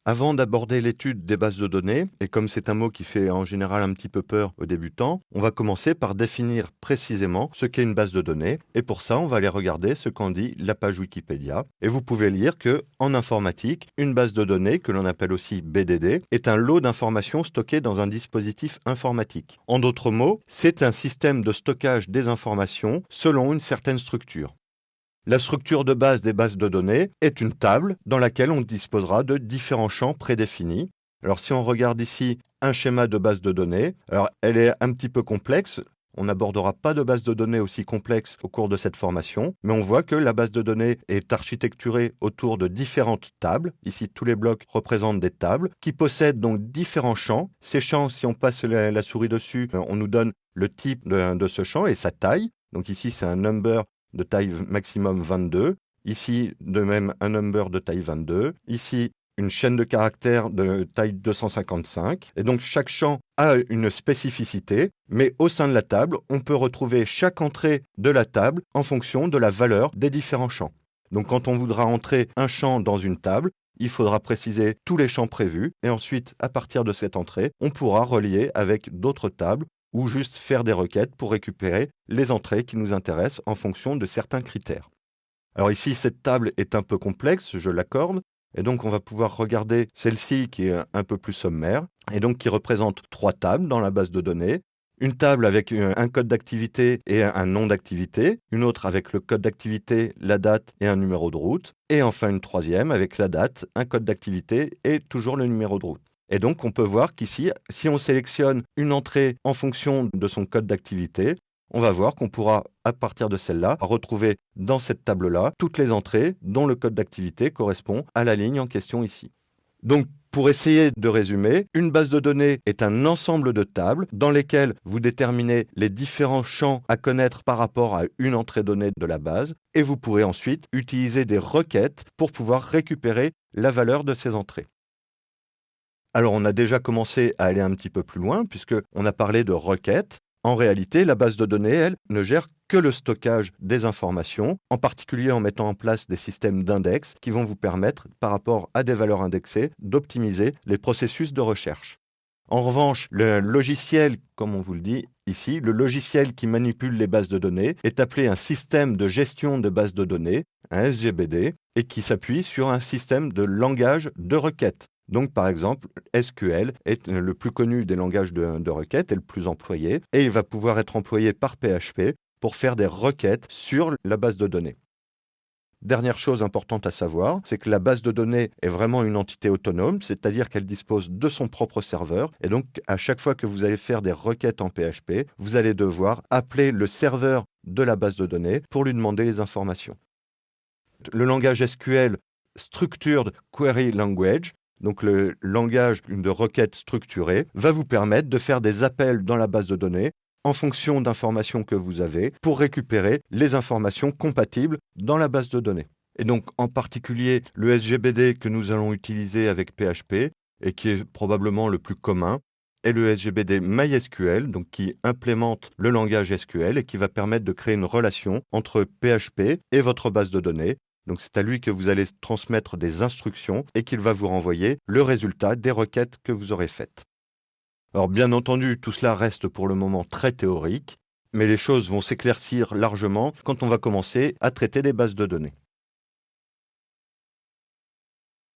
Avant d'aborder l'étude des bases de données, et comme c'est un mot qui fait en général un petit peu peur aux débutants, on va commencer par définir précisément ce qu'est une base de données. Et pour ça, on va aller regarder ce qu'en dit la page Wikipédia. Et vous pouvez lire que, en informatique, une base de données, que l'on appelle aussi BDD, est un lot d'informations stockées dans un dispositif informatique. En d'autres mots, c'est un système de stockage des informations selon une certaine structure. La structure de base des bases de données est une table dans laquelle on disposera de différents champs prédéfinis. Alors si on regarde ici un schéma de base de données, alors elle est un petit peu complexe. On n'abordera pas de base de données aussi complexe au cours de cette formation, mais on voit que la base de données est architecturée autour de différentes tables. Ici, tous les blocs représentent des tables qui possèdent donc différents champs. Ces champs, si on passe la souris dessus, on nous donne le type de ce champ et sa taille. Donc ici, c'est un number de taille maximum 22. Ici, de même, un number de taille 22. Ici, une chaîne de caractères de taille 255. Et donc, chaque champ a une spécificité, mais au sein de la table, on peut retrouver chaque entrée de la table en fonction de la valeur des différents champs. Donc, quand on voudra entrer un champ dans une table, il faudra préciser tous les champs prévus. Et ensuite, à partir de cette entrée, on pourra relier avec d'autres tables ou juste faire des requêtes pour récupérer les entrées qui nous intéressent en fonction de certains critères. Alors ici, cette table est un peu complexe, je l'accorde, et donc on va pouvoir regarder celle-ci qui est un peu plus sommaire, et donc qui représente 3 tables dans la base de données. Une table avec un code d'activité et un nom d'activité, une autre avec le code d'activité, la date et un numéro de route, et enfin une troisième avec la date, un code d'activité et toujours le numéro de route. Et donc, on peut voir qu'ici, si on sélectionne une entrée en fonction de son code d'activité, on va voir qu'on pourra, à partir de celle-là, retrouver dans cette table-là toutes les entrées dont le code d'activité correspond à la ligne en question ici. Donc, pour essayer de résumer, une base de données est un ensemble de tables dans lesquelles vous déterminez les différents champs à connaître par rapport à une entrée donnée de la base, et vous pourrez ensuite utiliser des requêtes pour pouvoir récupérer la valeur de ces entrées. Alors, on a déjà commencé à aller un petit peu plus loin, puisqu'on a parlé de requêtes. En réalité, la base de données, elle, ne gère que le stockage des informations, en particulier en mettant en place des systèmes d'index qui vont vous permettre, par rapport à des valeurs indexées, d'optimiser les processus de recherche. En revanche, le logiciel, comme on vous le dit ici, le logiciel qui manipule les bases de données est appelé un système de gestion de bases de données, un SGBD, et qui s'appuie sur un système de langage de requêtes. Donc, par exemple, SQL est le plus connu des langages de requêtes et le plus employé, et il va pouvoir être employé par PHP pour faire des requêtes sur la base de données. Dernière chose importante à savoir, c'est que la base de données est vraiment une entité autonome, c'est-à-dire qu'elle dispose de son propre serveur, et donc à chaque fois que vous allez faire des requêtes en PHP, vous allez devoir appeler le serveur de la base de données pour lui demander les informations. Le langage SQL, Structured Query Language, donc le langage de requête structurée, va vous permettre de faire des appels dans la base de données en fonction d'informations que vous avez pour récupérer les informations compatibles dans la base de données. Et donc en particulier le SGBD que nous allons utiliser avec PHP et qui est probablement le plus commun est le SGBD MySQL, donc qui implémente le langage SQL et qui va permettre de créer une relation entre PHP et votre base de données. Donc c'est à lui que vous allez transmettre des instructions et qu'il va vous renvoyer le résultat des requêtes que vous aurez faites. Alors bien entendu, tout cela reste pour le moment très théorique, mais les choses vont s'éclaircir largement quand on va commencer à traiter des bases de données.